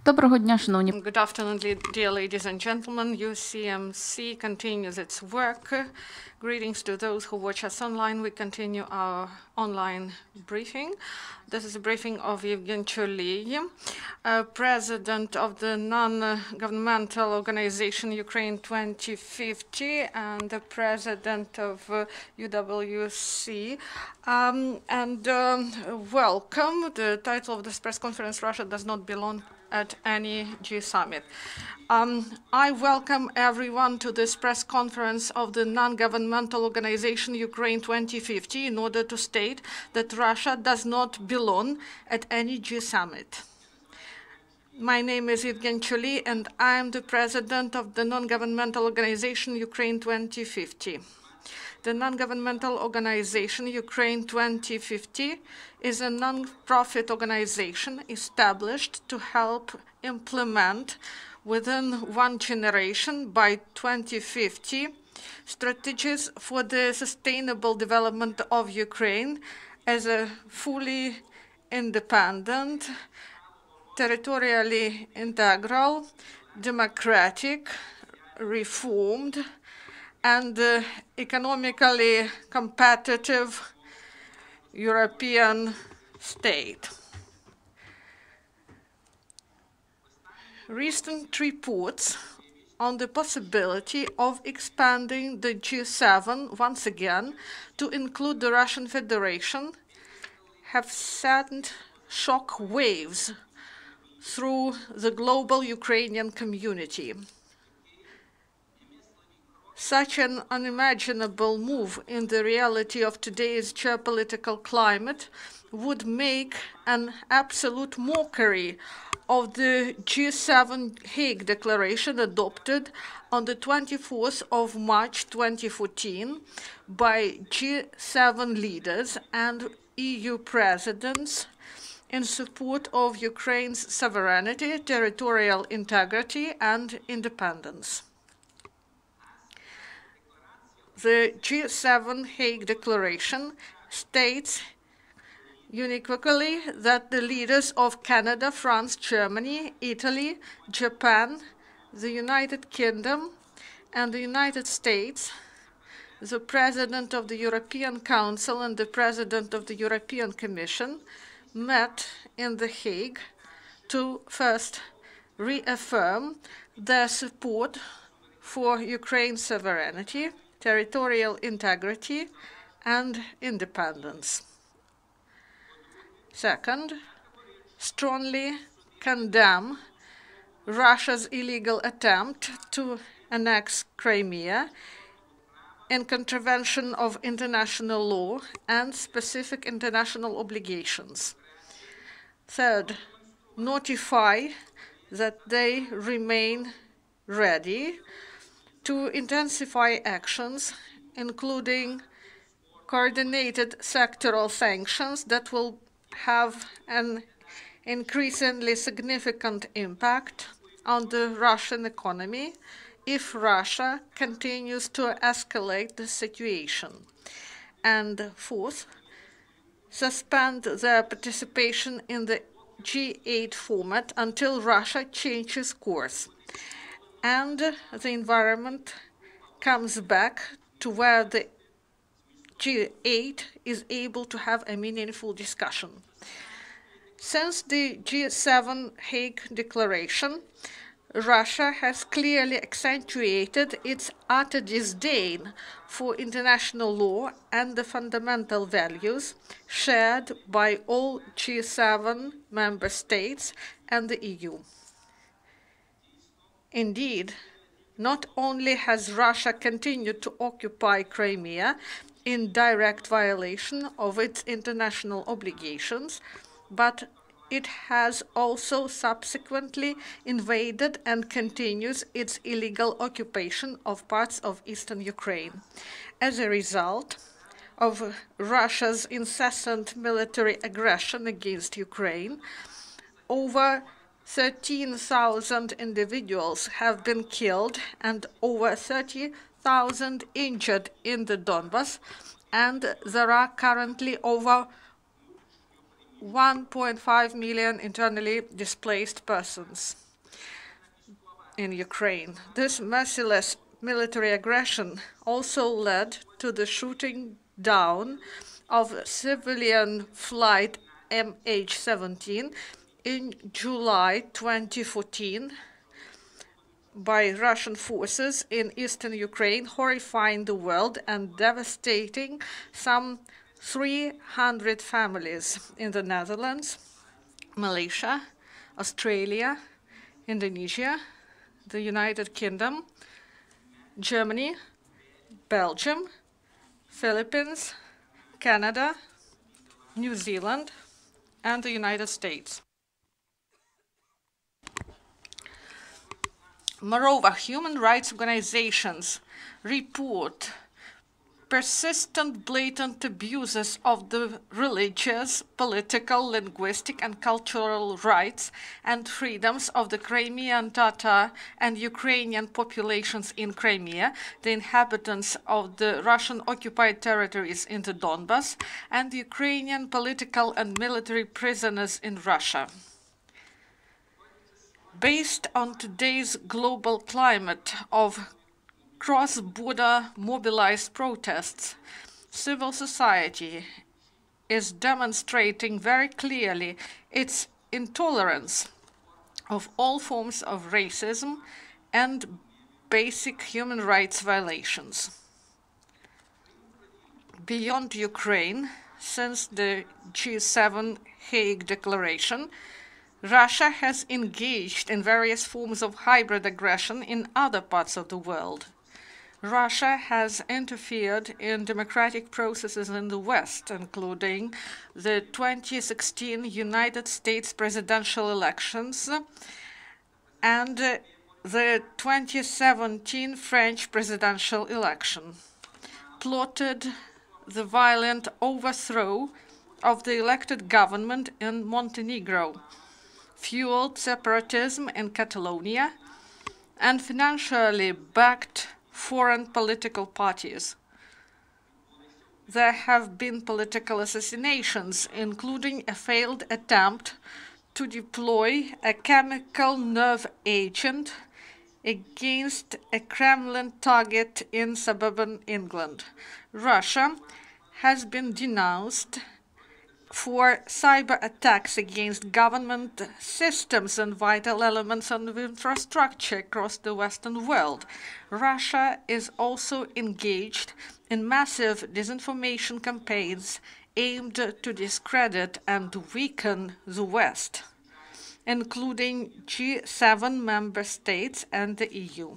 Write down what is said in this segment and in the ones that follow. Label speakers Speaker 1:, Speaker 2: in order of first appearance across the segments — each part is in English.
Speaker 1: Доброго дня, шановні.
Speaker 2: Good afternoon, dear ladies and gentlemen. UCMC continues its work. Greetings to those who watch us online. We continue our online briefing. This is a briefing of Yevhen Czolij, president of the non-governmental organization Ukraine-2050 and the president of UWC. Welcome. The title of this press conference, Russia does not belong at any G-summit. I welcome everyone to this press conference of the non-governmental organization Ukraine-2050 in order to state that Russia does not belong at any G-summit. My name is Yevhen Czolij and I am the president of the non-governmental organization Ukraine-2050. The non-governmental organization Ukraine-2050 is a non-profit organization established to help implement within one generation by 2050 strategies for the sustainable development of Ukraine as a fully independent, territorially integral, democratic, reformed, and economically competitive European state. Recent reports on the possibility of expanding the G7 once again to include the Russian Federation have sent shock waves through the global Ukrainian community. Such an unimaginable move in the reality of today's geopolitical climate would make an absolute mockery of the G7 Hague Declaration adopted on the 24th of March 2014 by G7 leaders and EU presidents in support of Ukraine's sovereignty, territorial integrity, and independence. The G7 Hague Declaration states unequivocally that the leaders of Canada, France, Germany, Italy, Japan, the United Kingdom, and the United States, the President of the European Council and the President of the European Commission met in The Hague to first reaffirm their support for Ukraine's sovereignty, territorial integrity, and independence. Second, strongly condemn Russia's illegal attempt to annex Crimea in contravention of international law and specific international obligations. Third, notify that they remain ready to intensify actions, including coordinated sectoral sanctions that will have an increasingly significant impact on the Russian economy if Russia continues to escalate the situation. And fourth, suspend their participation in the G8 format until Russia changes course and the environment comes back to where the G8 is able to have a meaningful discussion. Since the G7 Hague Declaration, Russia has clearly accentuated its utter disdain for international law and the fundamental values shared by all G7 member states and the EU. Indeed, not only has Russia continued to occupy Crimea in direct violation of its international obligations, but it has also subsequently invaded and continues its illegal occupation of parts of eastern Ukraine. As a result of Russia's incessant military aggression against Ukraine, over 13,000 individuals have been killed and over 30,000 injured in the Donbas, and there are currently over 1.5 million internally displaced persons in Ukraine. This merciless military aggression also led to the shooting down of civilian flight MH17 in July 2014 by Russian forces in eastern Ukraine, horrifying the world and devastating some 300 families in the Netherlands, Malaysia, Australia, Indonesia, the United Kingdom, Germany, Belgium, Philippines, Canada, New Zealand, and the United States. Moreover, human rights organizations report persistent, blatant abuses of the religious, political, linguistic, and cultural rights and freedoms of the Crimean Tatar and Ukrainian populations in Crimea, the inhabitants of the Russian-occupied territories in the Donbas, and the Ukrainian political and military prisoners in Russia. Based on today's global climate of cross-border mobilized protests, civil society is demonstrating very clearly its intolerance of all forms of racism and basic human rights violations. Beyond Ukraine, since the G7 Hague Declaration, Russia has engaged in various forms of hybrid aggression in other parts of the world. Russia has interfered in democratic processes in the West, including the 2016 United States presidential elections and the 2017 French presidential election, plotted the violent overthrow of the elected government in Montenegro, fueled separatism in Catalonia, and financially backed foreign political parties. There have been political assassinations, including a failed attempt to deploy a chemical nerve agent against a Kremlin target in suburban England. Russia has been denounced for cyber attacks against government systems and vital elements of infrastructure across the Western world. Russia is also engaged in massive disinformation campaigns aimed to discredit and weaken the West, including G7 member states and the EU.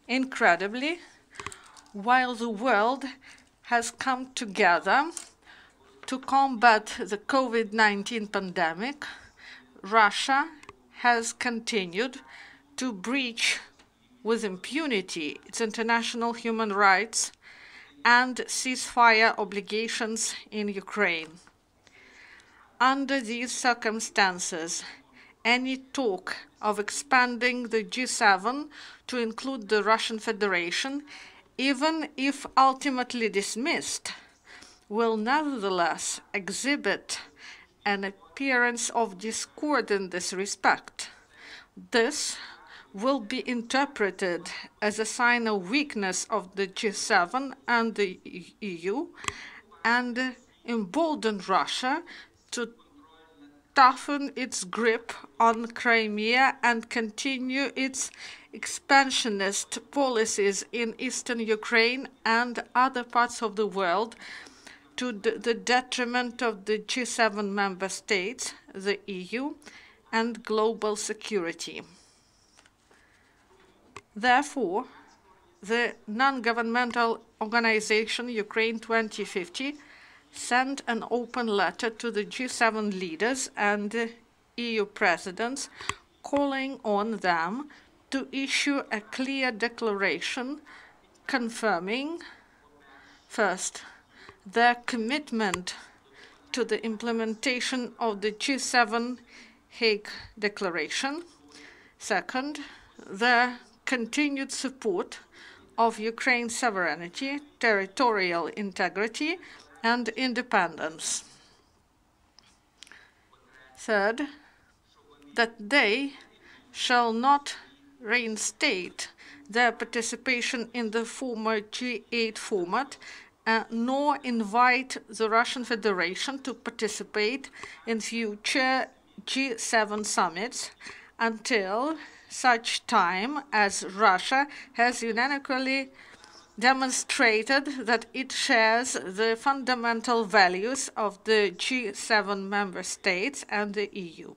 Speaker 2: Incredibly, while the world has come together to combat the COVID-19 pandemic, Russia has continued to breach with impunity its international human rights and ceasefire obligations in Ukraine. Under these circumstances, any talk of expanding the G7 to include the Russian Federation, even if ultimately dismissed, will nevertheless exhibit an appearance of discord in this respect. This will be interpreted as a sign of weakness of the G7 and the EU and embolden Russia to toughen its grip on Crimea and continue its expansionist policies in eastern Ukraine and other parts of the world to the detriment of the G7 member states, the EU, and global security. Therefore, the non-governmental organization Ukraine-2050 sent an open letter to the G7 leaders and EU presidents calling on them to issue a clear declaration confirming, first, their commitment to the implementation of the G7 Hague Declaration, second, their continued support of Ukraine's sovereignty, territorial integrity, and independence. Third, that they shall not reinstate their participation in the former G8 format, nor invite the Russian Federation to participate in future G7 summits until such time as Russia has unanimously demonstrated that it shares the fundamental values of the G7 member states and the EU,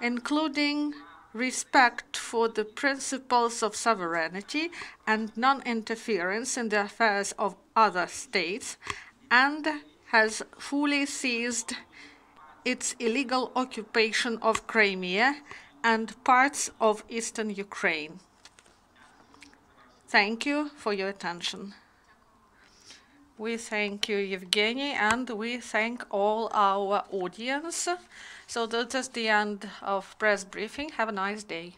Speaker 2: including respect for the principles of sovereignty and non-interference in the affairs of other states, and has fully ceased its illegal occupation of Crimea and parts of eastern Ukraine. Thank you for your attention. We thank you, Yevgeny, and we thank all our audience. So that is the end of press briefing. Have a nice day.